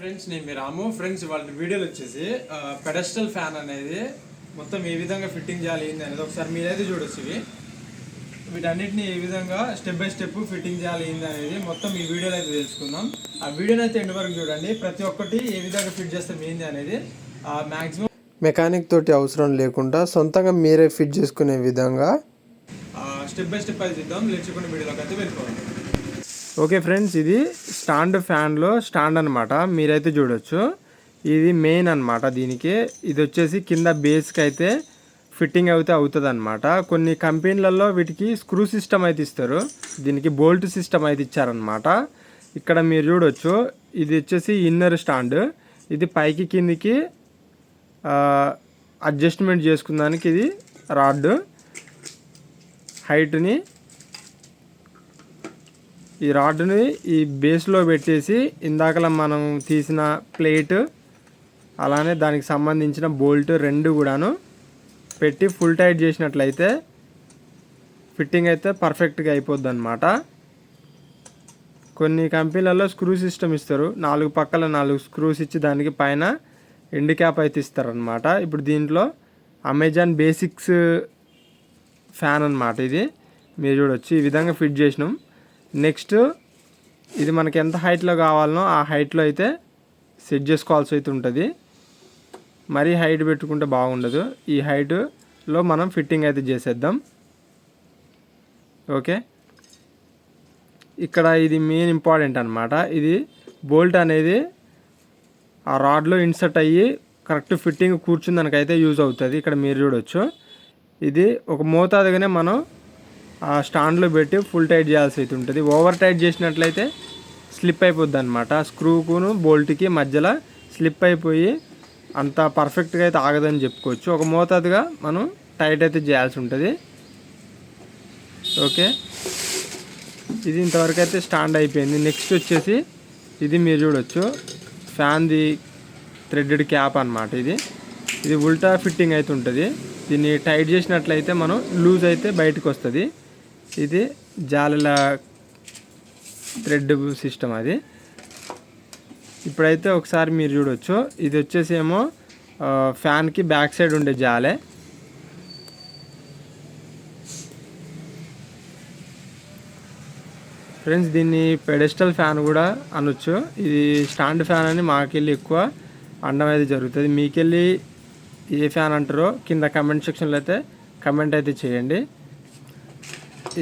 Friends నేను మీ రాము friends వాళ్ళ వీడియోలు వచ్చేసి పెడస్టల్ ఫ్యాన్ అనేది మొత్తం ఏ విధంగా ఫిట్టింగ్ చేయాలి ఏంది అనేది ఒకసారి మీరైతే చూడొచ్చు. వీటన్నిటిని ఏ విధంగా స్టెప్ బై స్టెప్ ఫిట్టింగ్ చేయాలి ఏంది అనేది మొత్తం ఈ వీడియోలో అయితే తెలుసుకుందాం. ఆ వీడియోని అయితే ఎండ్ వరకు చూడండి. ప్రతి ఒక్కటి ఏ విధంగా ఫిట్ చేస్తాం ఏంది అనేది మ్యాక్సిమం మెకానిక్ తోటి అవసరం లేకుండా సొంతంగా మీరే ఫిట్ చేసుకునే విధంగా స్టెప్ బై స్టెప్ అయితే ఇద్దాం. లేచుకున్న వీడియోలోకి అయితే వెళ్ళిపోవాలి. ఓకే ఫ్రెండ్స్, ఇది స్టాండ్ ఫ్యాన్లో స్టాండ్ అనమాట. మీరైతే చూడొచ్చు, ఇది మెయిన్ అనమాట. దీనికి ఇది వచ్చేసి కింద బేస్కి అయితే ఫిట్టింగ్ అయితే అవుతుంది అనమాట. కొన్ని కంపెనీలలో వీటికి స్క్రూ సిస్టమ్ అయితే ఇస్తారు, దీనికి బోల్ట్ సిస్టమ్ అయితే ఇచ్చారనమాట. ఇక్కడ మీరు చూడొచ్చు, ఇది వచ్చేసి ఇన్నర్ స్టాండ్. ఇది పైకి కిందికి అడ్జస్ట్మెంట్ చేసుకున్నానికి ఇది రాడ్ హైట్ని, ఈ రాడ్ని ఈ బేస్లో పెట్టేసి ఇందాకలా మనం తీసిన ప్లేట్ అలానే దానికి సంబంధించిన బోల్ట్ రెండు కూడాను పెట్టి ఫుల్ టైట్ చేసినట్లయితే ఫిట్టింగ్ అయితే పర్ఫెక్ట్గా అయిపోద్ది అనమాట. కొన్ని కంపెనీలలో స్క్రూ సిస్టమ్ ఇస్తారు, 4 పక్కల 4 స్క్రూస్ ఇచ్చి దానికి పైన ఎండ్ క్యాప్ అయితే ఇస్తారనమాట. ఇప్పుడు దీంట్లో అమెజాన్ బేసిక్స్ ఫ్యాన్ అనమాట. ఇది మీరు చూడొచ్చు, ఈ విధంగా ఫిట్ చేసినాం. నెక్స్ట్ ఇది మనకి ఎంత హైట్లో కావాలనో ఆ హైట్లో అయితే సెట్ చేసుకోవాల్సి అయితే ఉంటుంది. మరీ హైట్ పెట్టుకుంటే బాగుండదు. ఈ హైట్లో మనం ఫిట్టింగ్ అయితే చేసేద్దాం. ఓకే, ఇక్కడ ఇది మెయిన్ ఇంపార్టెంట్ అనమాట. ఇది బోల్ట్ అనేది ఆ రాడ్లో ఇన్సర్ట్ అయ్యి కరెక్ట్ ఫిట్టింగ్ కూర్చుందనికైతే యూజ్ అవుతుంది. ఇక్కడ మీరు చూడొచ్చు, ఇది ఒక మోతాదుగానే మనం ఆ స్టాండ్లో పెట్టి ఫుల్ టైట్ చేయాల్సి అయితే ఉంటుంది. ఓవర్ టైట్ చేసినట్లయితే స్లిప్ అయిపోద్ది అనమాట. స్క్రూకును బోల్ట్కి మధ్యలో స్లిప్ అయిపోయి అంత పర్ఫెక్ట్గా అయితే ఆగదని చెప్పుకోవచ్చు. ఒక మోతాదుగా మనం టైట్ అయితే చేయాల్సి ఉంటుంది. ఓకే, ఇది ఇంతవరకు అయితే స్టాండ్ అయిపోయింది. నెక్స్ట్ వచ్చేసి ఇది మీరు చూడొచ్చు, ఫ్యాన్ది థ్రెడెడ్ క్యాప్ అనమాట. ఇది ఉల్టా ఫిట్టింగ్ అయితే ఉంటుంది. దీన్ని టైట్ చేసినట్లయితే మనం లూజ్ అయితే బయటకు వస్తుంది. ఇది జాలల థ్రెడ్ సిస్టమ్ అది. ఇప్పుడైతే ఒకసారి మీరు చూడొచ్చు, ఇది వచ్చేసి ఏమో ఫ్యాన్కి బ్యాక్ సైడ్ ఉండే జాలే. ఫ్రెండ్స్, దీన్ని పెడెస్టల్ ఫ్యాన్ కూడా అనొచ్చు. ఇది స్టాండ్ ఫ్యాన్ అని మాకెళ్ళి ఎక్కువ అనడం అయితే జరుగుతుంది. మీకెళ్ళి ఏ ఫ్యాన్ అంటారో కింద కమెంట్ సెక్షన్లో అయితే కమెంట్ అయితే చేయండి.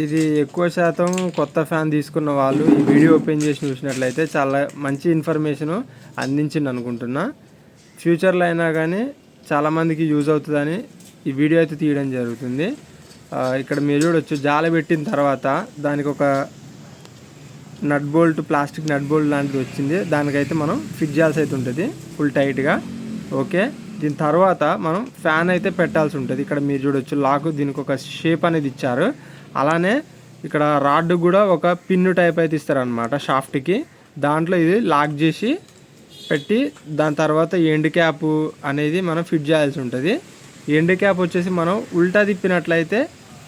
ఇది ఎక్కువ శాతం కొత్త ఫ్యాన్ తీసుకున్న వాళ్ళు ఈ వీడియో ఓపెన్ చేసి చూసినట్లయితే చాలా మంచి ఇన్ఫర్మేషను అందించింది అనుకుంటున్నా. ఫ్యూచర్లో అయినా కానీ చాలామందికి యూజ్ అవుతుందని ఈ వీడియో అయితే తీయడం జరుగుతుంది. ఇక్కడ మీరు చూడొచ్చు, జాల పెట్టిన తర్వాత దానికి ఒక nut bolt, plastic nut bolt లాంటిది వచ్చింది. దానికైతే మనం ఫిట్ చేయాల్సి అయితే ఉంటుంది ఫుల్ టైట్గా. ఓకే, దీని తర్వాత మనం ఫ్యాన్ అయితే పెట్టాల్సి ఉంటుంది. ఇక్కడ మీరు చూడొచ్చు, లాక్ దీనికి ఒక షేప్ అనేది ఇచ్చారు. అలానే ఇక్కడ రాడ్ కూడా ఒక పిన్ను టైప్ అయితే ఇస్తారనమాట షాఫ్ట్కి. దాంట్లో ఇది లాక్ చేసి పెట్టి దాని తర్వాత ఎండ్ క్యాప్ అనేది మనం ఫిట్ చేయాల్సి ఉంటుంది. ఎండ్ క్యాప్ వచ్చేసి మనం ఉల్టా తిప్పినట్లయితే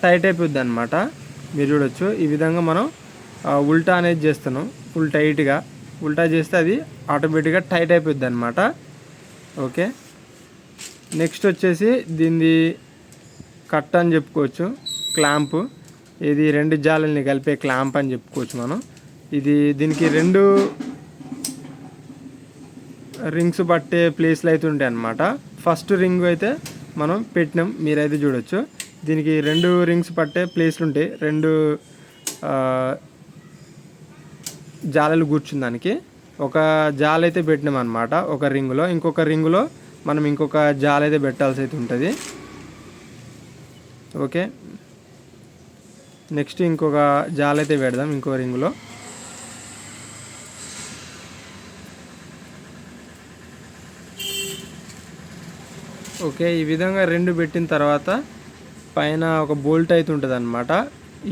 టైట్ అయిపోద్ది అనమాట. మీరు చూడొచ్చు, ఈ విధంగా మనం ఉల్టా అనేది చేస్తున్నాం ఫుల్ టైట్గా. ఉల్టా చేస్తే అది ఆటోమేటిక్గా టైట్ అయిపోద్ది అనమాట. ఓకే, నెక్స్ట్ వచ్చేసి దీన్ని కట్ అని చెప్పుకోవచ్చు, క్లాంప్. ఇది 2 జాలల్ని కలిపే క్లాంప్ అని చెప్పుకోవచ్చు మనం. దీనికి 2 రింగ్స్ పట్టే ప్లేస్లు అయితే ఉంటాయి అన్నమాట. ఫస్ట్ రింగ్ అయితే మనం పెట్టినాం, మీరైతే చూడొచ్చు. దీనికి 2 రింగ్స్ పట్టే ప్లేస్లు ఉంటాయి. 2 జాలలు కూర్చుని దానికి ఒక జాల అయితే పెట్టినాం అనమాట. ఒక రింగులో ఇంకొక రింగులో మనం ఇంకొక జాల అయితే పెట్టాల్సి అయితే ఉంటుంది. ఓకే, నెక్స్ట్ ఇంకొక జాల అయితే పెడదాం ఇంకో రింగులో. ఓకే, ఈ విధంగా 2 పెట్టిన తర్వాత పైన ఒక బోల్ట్ అయితే ఉంటుంది అనమాట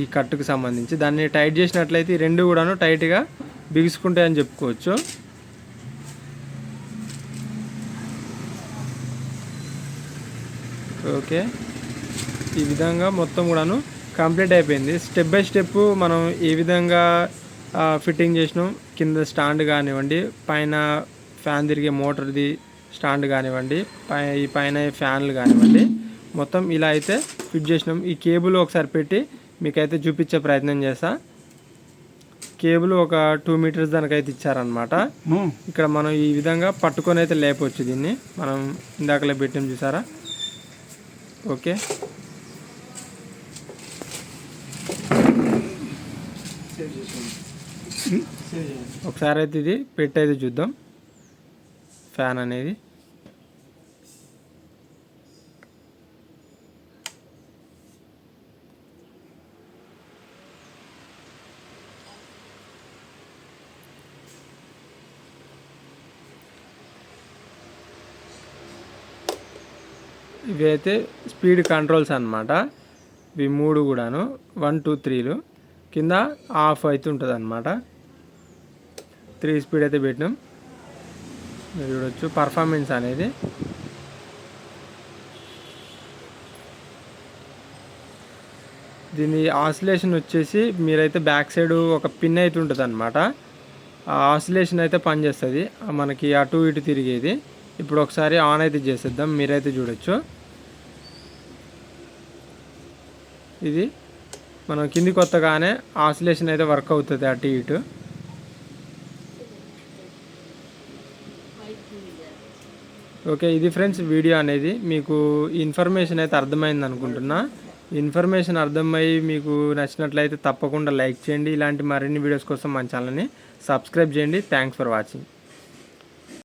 ఈ కట్టుకు సంబంధించి. దాన్ని టైట్ చేసినట్లయితే ఈ 2 కూడాను టైట్గా బిగుసుకుంటాయని చెప్పుకోవచ్చు. ఓకే, ఈ విధంగా మొత్తం కూడాను కంప్లీట్ అయిపోయింది. స్టెప్ బై స్టెప్ మనం ఏ విధంగా ఫిట్టింగ్ చేసినాం, కింద స్టాండ్ కానివ్వండి, పైన ఫ్యాన్ తిరిగే మోటార్ది స్టాండ్ కానివ్వండి, ఈ పైన ఫ్యాన్లు కానివ్వండి, మొత్తం ఇలా అయితే ఫిట్ చేసినాం. ఈ కేబుల్ ఒకసారి పెట్టి మీకైతే చూపించే ప్రయత్నం చేస్తా. కేబుల్ ఒక 2 మీటర్స్ దానికైతే ఇచ్చారనమాట. ఇక్కడ మనం ఈ విధంగా పట్టుకొని అయితే లేపవచ్చు దీన్ని. మనం ఇందాకలే పెట్టాం చూసారా. ఓకే, ఒకసారి అయితే ఇది పెట్టి అయితే చూద్దాం ఫ్యాన్ అనేది. ఇవి అయితే స్పీడ్ కంట్రోల్స్ అన్నమాట. ఇవి 3 కూడాను 1 2 3లు కింద ఆఫ్ అయితే ఉంటుంది అన్నమాట. 3 స్పీడ్ అయితే పెట్టినాం. మీరు చూడొచ్చు పర్ఫార్మెన్స్ అనేది. దీని ఆసిలేషన్ వచ్చేసి మీరైతే బ్యాక్ సైడ్ ఒక పిన్ అయితే ఉంటుంది అనమాట. ఆ ఆసిలేషన్ అయితే పనిచేస్తుంది మనకి అటు ఇటు తిరిగేది. ఇప్పుడు ఒకసారి ఆన్ అయితే చేసేద్దాం, మీరైతే చూడొచ్చు. ఇది మనం కింది కొత్తగానే ఆసిలేషన్ అయితే వర్క్ అవుతుంది అటు ఇటు. ఓకే, ఇది ఫ్రెండ్స్ వీడియో అనేది. మీకు ఇన్ఫర్మేషన్ అయితే అర్థమైంది అనుకుంటున్నా. ఇన్ఫర్మేషన్ అర్థమయ్యి మీకు నచ్చినట్లయితే తప్పకుండా లైక్ చేయండి. ఇలాంటి మరిన్ని వీడియోస్ కోసం మన ఛానల్ని సబ్స్క్రైబ్ చేయండి. Thanks for watching.